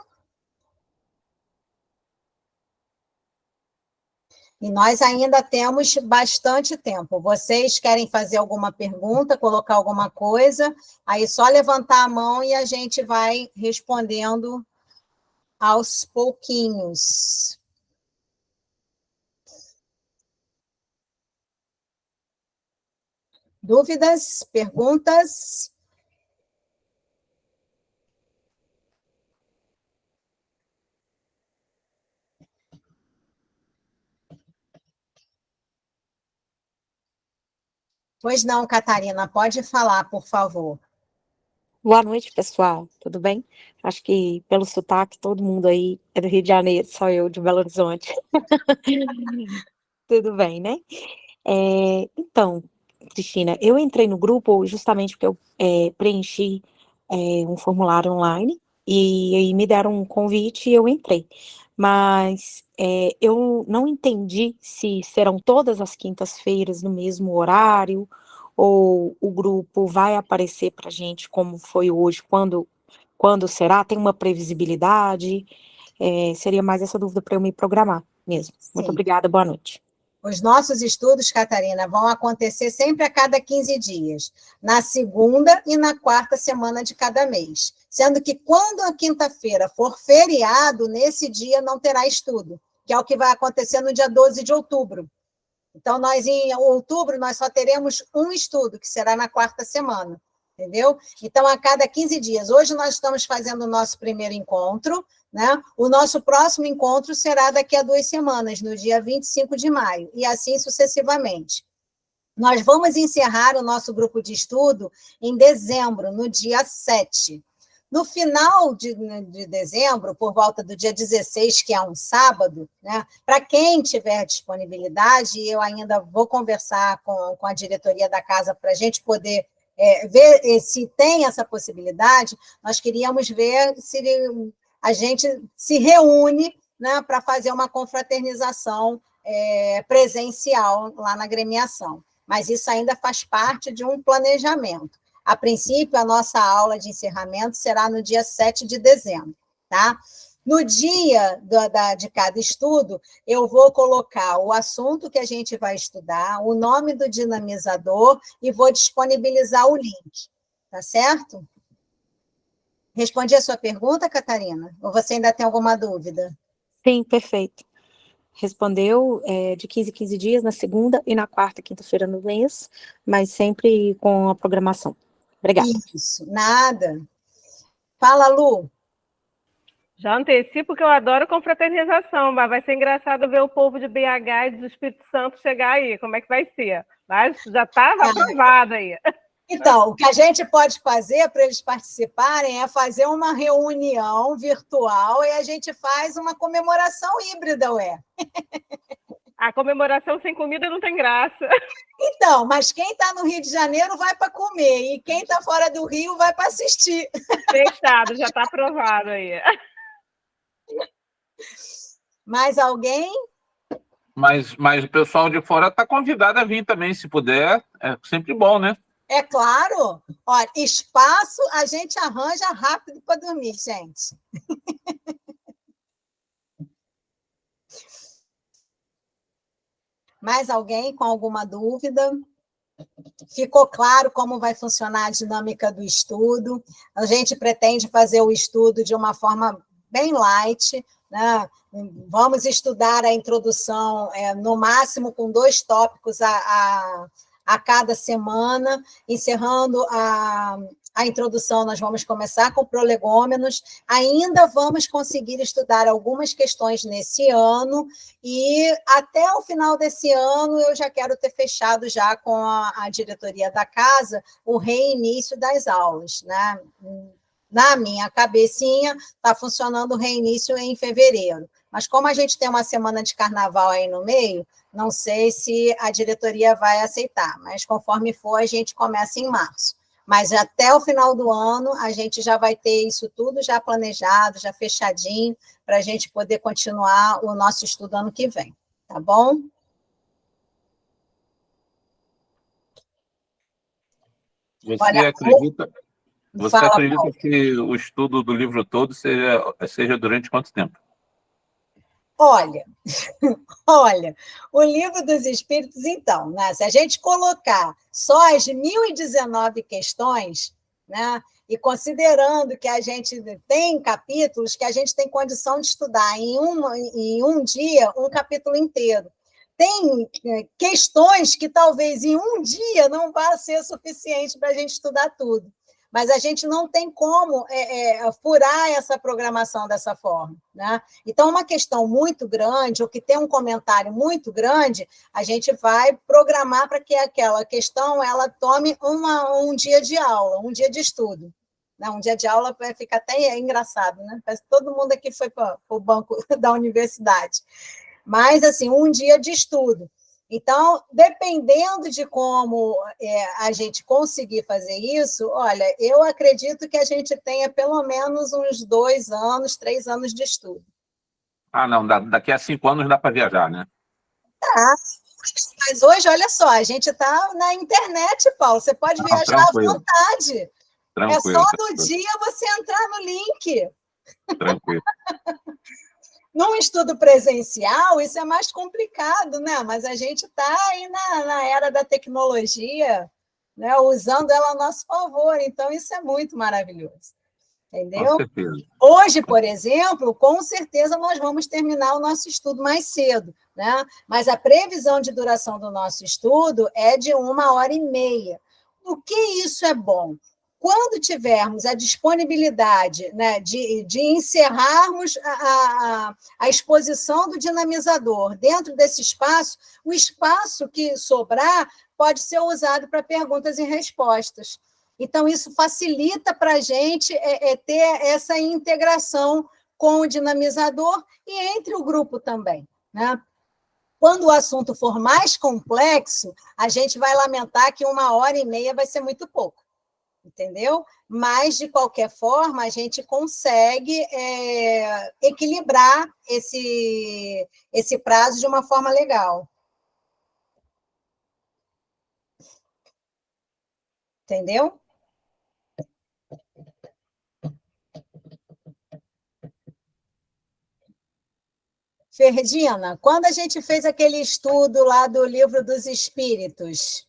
E nós ainda temos bastante tempo. Vocês querem fazer alguma pergunta, colocar alguma coisa? Aí só levantar a mão e a gente vai respondendo aos pouquinhos. Dúvidas? Perguntas? Pois não, Catarina, pode falar, por favor. Boa noite, pessoal. Tudo bem? Acho que pelo sotaque, todo mundo aí é do Rio de Janeiro, só eu de Belo Horizonte. Tudo bem, né? Então, Cristina, eu entrei no grupo justamente porque eu preenchi um formulário online e me deram um convite e eu entrei. mas eu não entendi se serão todas as quintas-feiras no mesmo horário, ou o grupo vai aparecer para a gente como foi hoje, quando será? Tem uma previsibilidade? Seria mais essa dúvida para eu me programar mesmo. Muito Sim. obrigada, boa noite. Os nossos estudos, Catarina, vão acontecer sempre a cada 15 dias, na segunda e na quarta semana de cada mês. Sendo que quando a quinta-feira for feriado, nesse dia não terá estudo, que é o que vai acontecer no dia 12 de outubro. Então, em outubro, nós só teremos um estudo, que será na quarta semana, entendeu? Então, a cada 15 dias. Hoje nós estamos fazendo o nosso primeiro encontro, né? O nosso próximo encontro será daqui a 2 semanas, no dia 25 de maio, e assim sucessivamente. Nós vamos encerrar o nosso grupo de estudo em dezembro, no dia 7. No final de dezembro, por volta do dia 16, que é um sábado, né, para quem tiver disponibilidade, eu ainda vou conversar com a diretoria da casa para a gente poder ver se tem essa possibilidade. Nós queríamos ver se a gente se reúne, né, para fazer uma confraternização presencial lá na agremiação. Mas isso ainda faz parte de um planejamento. A princípio, a nossa aula de encerramento será no dia 7 de dezembro, tá? No dia de cada estudo, eu vou colocar o assunto que a gente vai estudar, o nome do dinamizador e vou disponibilizar o link, tá certo? Respondi a sua pergunta, Catarina? Ou você ainda tem alguma dúvida? Sim, perfeito. Respondeu de 15 em 15 dias, na segunda e na quarta, quinta-feira no mês, mas sempre com a programação. Obrigada. Isso, nada. Fala, Lu. Já antecipo que eu adoro confraternização, mas vai ser engraçado ver o povo de BH e do Espírito Santo chegar aí. Como é que vai ser? Mas já estava aprovado aí. Então, o que a gente pode fazer para eles participarem é fazer uma reunião virtual e a gente faz uma comemoração híbrida, ué. A comemoração sem comida não tem graça. Então, mas quem está no Rio de Janeiro vai para comer, e quem está fora do Rio vai para assistir. Fechado, já está aprovado aí. Mais alguém? Mas o pessoal de fora está convidado a vir também, se puder. É sempre bom, né? É claro. Olha, espaço a gente arranja rápido para dormir, gente. Mais alguém com alguma dúvida? Ficou claro como vai funcionar a dinâmica do estudo? A gente pretende fazer o estudo de uma forma bem light, né? Vamos estudar a introdução, no máximo, com 2 tópicos a cada semana, encerrando a introdução, nós vamos começar com prolegômenos, ainda vamos conseguir estudar algumas questões nesse ano, e até o final desse ano eu já quero ter fechado já com a diretoria da casa o reinício das aulas, né? Na minha cabecinha, está funcionando o reinício em fevereiro, mas como a gente tem uma semana de carnaval aí no meio, não sei se a diretoria vai aceitar, mas conforme for, a gente começa em março. Mas até o final do ano, a gente já vai ter isso tudo já planejado, já fechadinho, para a gente poder continuar o nosso estudo ano que vem, tá bom? Você acredita que o estudo do livro todo seja durante quanto tempo? Olha, o Livro dos Espíritos, então, né? Se a gente colocar só as 1.019 questões, né? E considerando que a gente tem capítulos que a gente tem condição de estudar em um dia, um capítulo inteiro. Tem questões que talvez em um dia não vá ser suficiente para a gente estudar tudo. Mas a gente não tem como furar essa programação dessa forma, né? Então, uma questão muito grande, ou que tem um comentário muito grande, a gente vai programar para que aquela questão ela tome um dia de aula, um dia de estudo. Né? Um dia de aula fica até engraçado, né? Parece que todo mundo aqui foi para o banco da universidade. Mas, assim, um dia de estudo. Então, dependendo de como a gente conseguir fazer isso, olha, eu acredito que a gente tenha pelo menos uns 2 anos, 3 anos de estudo. Ah, não, daqui a 5 anos dá para viajar, né? Tá. Mas hoje, olha só, a gente está na internet, Paulo. Você pode Não, viajar à tranquilo. vontade. É Tranquilo, só no tranquilo, dia você entrar no link. tranquilo. Num estudo presencial, isso é mais complicado, né? Mas a gente está aí na era da tecnologia, né? Usando ela a nosso favor. Então, isso é muito maravilhoso. Com Entendeu? certeza. Hoje, por exemplo, com certeza nós vamos terminar o nosso estudo mais cedo, né? Mas a previsão de duração do nosso estudo é de 1h30. O que isso é bom? Quando tivermos a disponibilidade, né, de encerrarmos a exposição do dinamizador dentro desse espaço, o espaço que sobrar pode ser usado para perguntas e respostas. Então, isso facilita para a gente ter essa integração com o dinamizador e entre o grupo também, né? Quando o assunto for mais complexo, a gente vai lamentar que 1h30 vai ser muito pouco, entendeu? Mas, de qualquer forma, a gente consegue equilibrar esse prazo de uma forma legal. Entendeu? Ferdina, quando a gente fez aquele estudo lá do Livro dos Espíritos,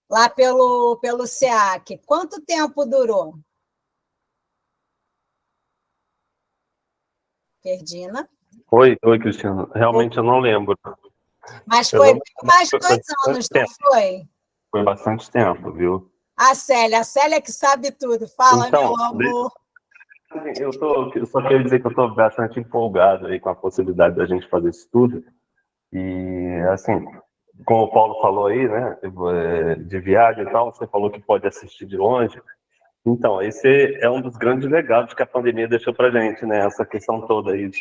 lá pelo SEAC, quanto tempo durou? Ferdina? Oi, Cristiano. Realmente eu não lembro. Mas Eu foi não- mais de 2 foi anos, bastante não foi? Foi bastante tempo, viu? A Célia que sabe tudo. Fala, Então, meu amor. eu só queria dizer que eu estou bastante empolgado aí com a possibilidade da gente fazer esse estudo. E, assim, como o Paulo falou aí, né, de viagem e tal, você falou que pode assistir de longe. Então, esse é um dos grandes legados que a pandemia deixou para a gente, né? Essa questão toda aí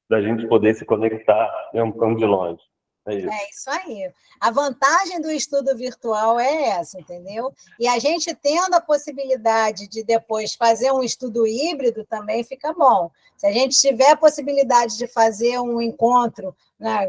da gente poder se conectar mesmo estando de longe. É isso. É isso aí. A vantagem do estudo virtual é essa, entendeu? E a gente tendo a possibilidade de depois fazer um estudo híbrido também fica bom. Se a gente tiver a possibilidade de fazer um encontro, né,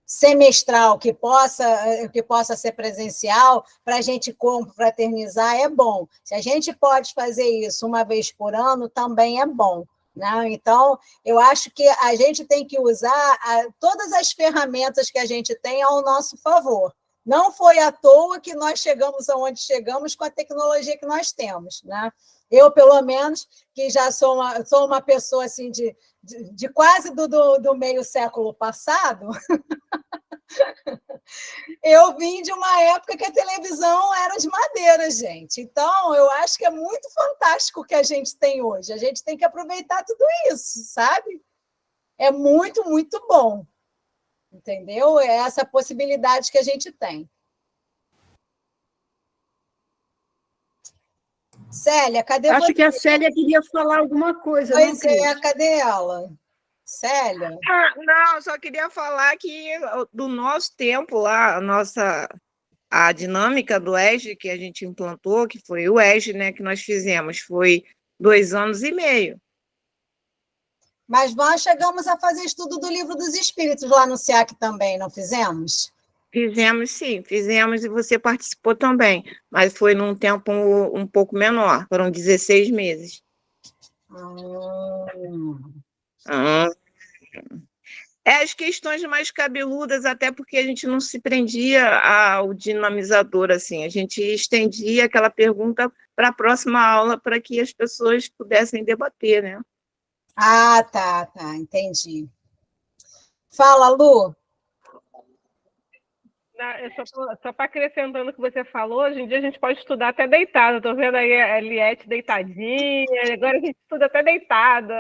semestral que possa ser presencial, para a gente confraternizar, é bom. Se a gente pode fazer isso uma vez por ano, também é bom. Né? Então, eu acho que a gente tem que usar todas as ferramentas que a gente tem ao nosso favor. Não foi à toa que nós chegamos aonde chegamos com a tecnologia que nós temos. Né? Eu, pelo menos, que já sou uma pessoa assim, de quase do meio século passado, eu vim de uma época que a televisão era de madeira, gente. Então, eu acho que é muito fantástico o que a gente tem hoje. A gente tem que aproveitar tudo isso, sabe? É muito, muito bom. Entendeu? É essa possibilidade que a gente tem. Célia, cadê você? Acho que a Célia queria falar alguma coisa, Pois não, Cris? cadê ela? Célia? Não, só queria falar que do nosso tempo lá, a dinâmica do ESG que a gente implantou, que foi o ESG, né, que nós fizemos, foi 2 anos e meio. Mas nós chegamos a fazer estudo do Livro dos Espíritos lá no SEAC também, não fizemos? Fizemos, sim, fizemos e você participou também, mas foi num tempo um pouco menor, foram 16 meses. As questões mais cabeludas, até porque a gente não se prendia ao dinamizador, assim, a gente estendia aquela pergunta para a próxima aula para que as pessoas pudessem debater, né? Ah, tá, entendi. Fala, Lu. Só para acrescentando o que você falou, hoje em dia a gente pode estudar até deitado. Estou vendo aí a Eliette deitadinha, agora a gente estuda até deitada.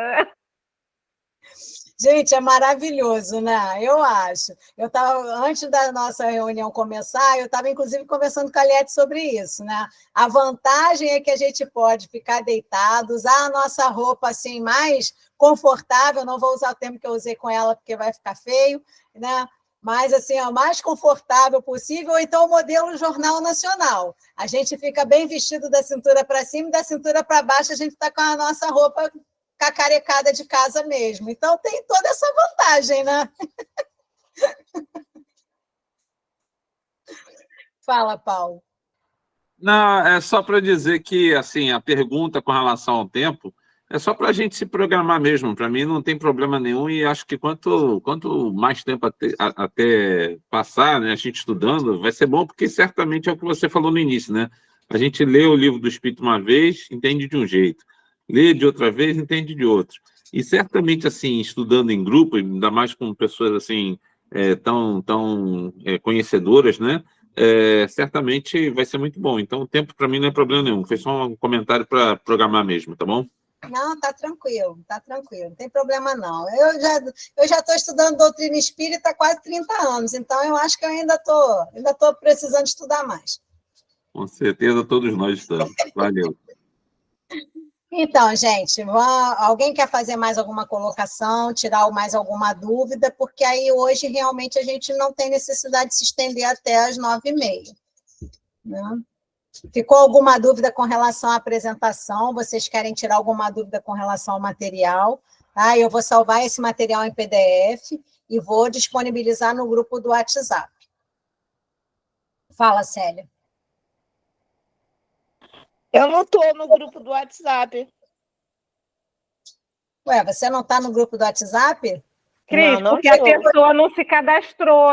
Gente, é maravilhoso, né? Eu acho. Eu estava, antes da nossa reunião começar, eu estava, inclusive, conversando com a Eliette sobre isso, né? A vantagem é que a gente pode ficar deitado, usar a nossa roupa assim mais confortável, não vou usar o termo que eu usei com ela, porque vai ficar feio, né? Mas, assim, o mais confortável possível, ou então o modelo Jornal Nacional. A gente fica bem vestido da cintura para cima e da cintura para baixo a gente está com a nossa roupa cacarecada de casa mesmo. Então, tem toda essa vantagem, né? Fala, Paulo. Não, é só para dizer que, assim, a pergunta com relação ao tempo é só para a gente se programar mesmo. Para mim não tem problema nenhum e acho que quanto mais tempo até passar, né, a gente estudando, vai ser bom, porque certamente é o que você falou no início, né? A gente lê o livro do Espírito uma vez, entende de um jeito. Lê de outra vez, entende de outro. E certamente, assim, estudando em grupo, ainda mais com pessoas, assim, tão conhecedoras, né? Certamente vai ser muito bom. Então, o tempo para mim não é problema nenhum. Foi só um comentário para programar mesmo, tá bom? Não, tá tranquilo, não tem problema não. Eu já estou estudando doutrina espírita há quase 30 anos, então eu acho que eu ainda tô precisando estudar mais. Com certeza, todos nós estamos. Valeu. Então, gente, alguém quer fazer mais alguma colocação, tirar mais alguma dúvida? Porque aí hoje realmente a gente não tem necessidade de se estender até as 9h30. Né? Ficou alguma dúvida com relação à apresentação? Vocês querem tirar alguma dúvida com relação ao material? Tá? Eu vou salvar esse material em PDF e vou disponibilizar no grupo do WhatsApp. Fala, Célia. Eu não estou no grupo do WhatsApp. Ué, você não está no grupo do WhatsApp? Cris, Não porque a estou. pessoa não se cadastrou.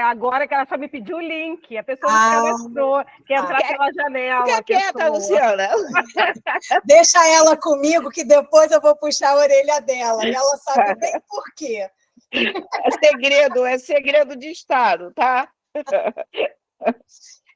Agora que ela só me pediu o link. A pessoa não se cadastrou, quer entrar pela janela. Fica quieta, Luciana. Deixa ela comigo, que depois eu vou puxar a orelha dela. E ela sabe bem por quê. É segredo de Estado, tá?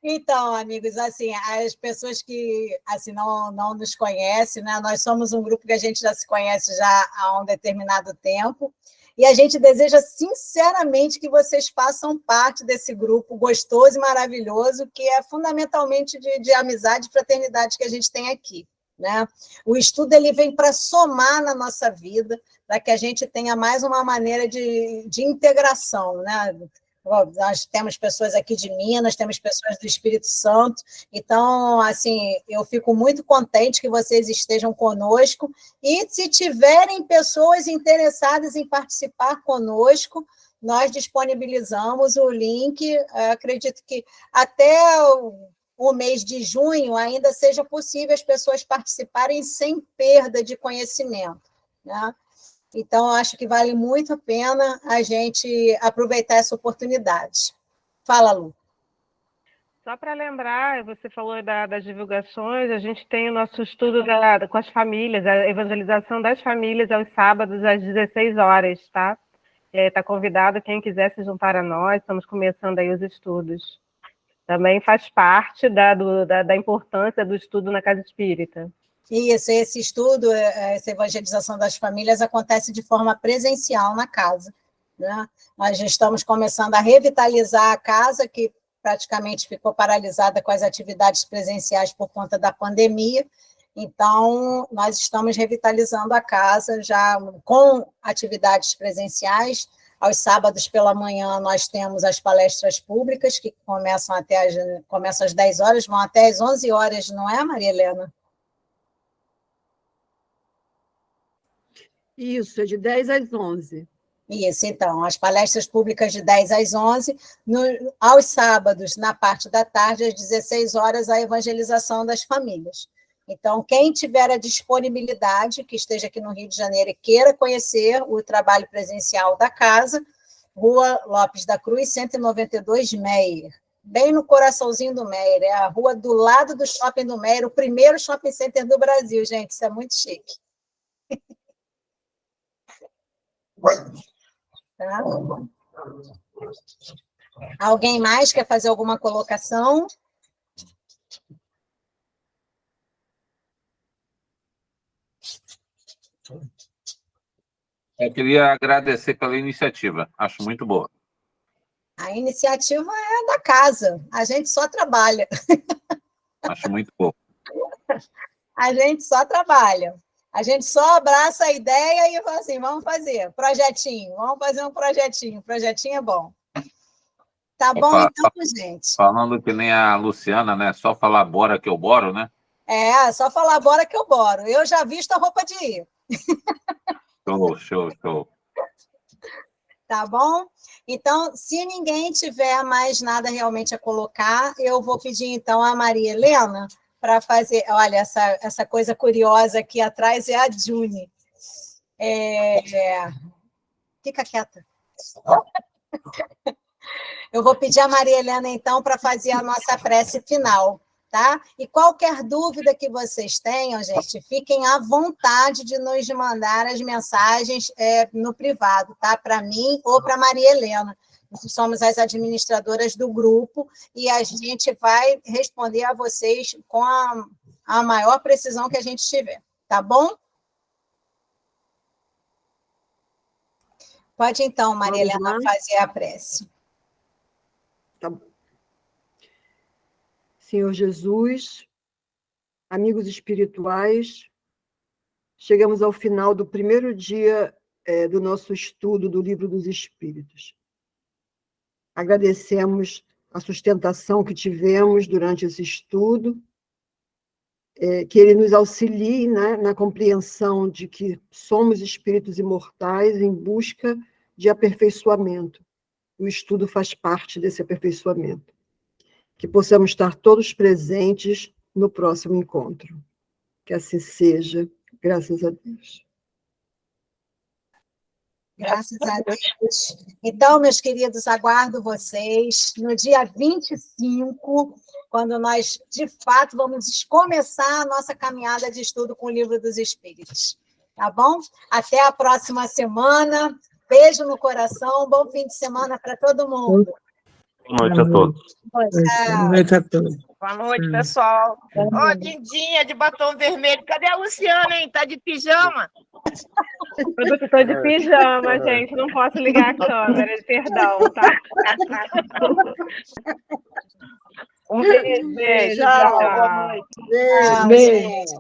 Então, amigos, assim, as pessoas que assim, não nos conhecem, né? Nós somos um grupo que a gente já se conhece já há um determinado tempo, e a gente deseja sinceramente que vocês façam parte desse grupo gostoso e maravilhoso, que é fundamentalmente de amizade e fraternidade que a gente tem aqui. Né? O estudo ele vem para somar na nossa vida, para que a gente tenha mais uma maneira de integração, né? Nós temos pessoas aqui de Minas, temos pessoas do Espírito Santo, então, assim, eu fico muito contente que vocês estejam conosco, e se tiverem pessoas interessadas em participar conosco, nós disponibilizamos o link, acredito que até o mês de junho ainda seja possível as pessoas participarem sem perda de conhecimento, né? Então, eu acho que vale muito a pena a gente aproveitar essa oportunidade. Fala, Lu. Só para lembrar, você falou das divulgações, a gente tem o nosso estudo com as famílias, a evangelização das famílias aos sábados às 16 horas, tá? Está convidado quem quiser se juntar a nós, estamos começando aí os estudos. Também faz parte da importância do estudo na Casa Espírita. Isso, esse estudo, essa evangelização das famílias acontece de forma presencial na casa. Né? Nós já estamos começando a revitalizar a casa, que praticamente ficou paralisada com as atividades presenciais por conta da pandemia. Então, nós estamos revitalizando a casa já com atividades presenciais. Aos sábados pela manhã, nós temos as palestras públicas, que começam às 10 horas, vão até às 11 horas, não é, Maria Helena? Isso, é de 10 às 11. Isso, então, as palestras públicas de 10 às 11, aos sábados, na parte da tarde, às 16 horas, a evangelização das famílias. Então, quem tiver a disponibilidade, que esteja aqui no Rio de Janeiro e queira conhecer o trabalho presencial da casa, Rua Lopes da Cruz, 192, Meier, bem no coraçãozinho do Meier, é a rua do lado do shopping do Meier, o primeiro shopping center do Brasil, gente, isso é muito chique. Tá? Alguém mais quer fazer alguma colocação? Eu queria agradecer pela iniciativa, acho muito boa. A iniciativa é da casa, a gente só trabalha. Acho muito boa. A gente só trabalha. A gente só abraça a ideia e fala assim, vamos fazer, projetinho, vamos fazer um projetinho é bom. Tá bom, então, gente? Falando que nem a Luciana, né? Só falar bora que eu boro, né? Só falar bora que eu boro. Eu já visto a roupa de ir. Show. Tá bom? Então, se ninguém tiver mais nada realmente a colocar, eu vou pedir, então, a Maria Helena para fazer... Olha, essa coisa curiosa aqui atrás é a Juni. Fica quieta. Eu vou pedir a Maria Helena, então, para fazer a nossa prece final, tá? E qualquer dúvida que vocês tenham, gente, fiquem à vontade de nos mandar as mensagens no privado, tá? Para mim ou para a Maria Helena. Nós somos as administradoras do grupo e a gente vai responder a vocês com a maior precisão que a gente tiver, tá bom? Pode, então, Maria Helena, fazer a prece. Tá bom. Senhor Jesus, amigos espirituais, chegamos ao final do primeiro dia do nosso estudo do Livro dos Espíritos. Agradecemos a sustentação que tivemos durante esse estudo, que ele nos auxilie, né, na compreensão de que somos espíritos imortais em busca de aperfeiçoamento. O estudo faz parte desse aperfeiçoamento. Que possamos estar todos presentes no próximo encontro. Que assim seja, graças a Deus. Graças a Deus. Então, meus queridos, aguardo vocês no dia 25, quando nós, de fato, vamos começar a nossa caminhada de estudo com o Livro dos Espíritos. Tá bom? Até a próxima semana. Beijo no coração. Bom fim de semana para todo mundo. Boa noite a todos. Boa noite a todos. Boa noite, pessoal. Ó, Dindinha de batom vermelho. Cadê a Luciana, hein? Tá de pijama? Eu estou de pijama, gente. Não posso ligar a câmera, perdão, tá? Um beijo. Tchau. Boa noite. Beijo.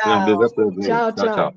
Um beijo a todos. Tchau. Tchau.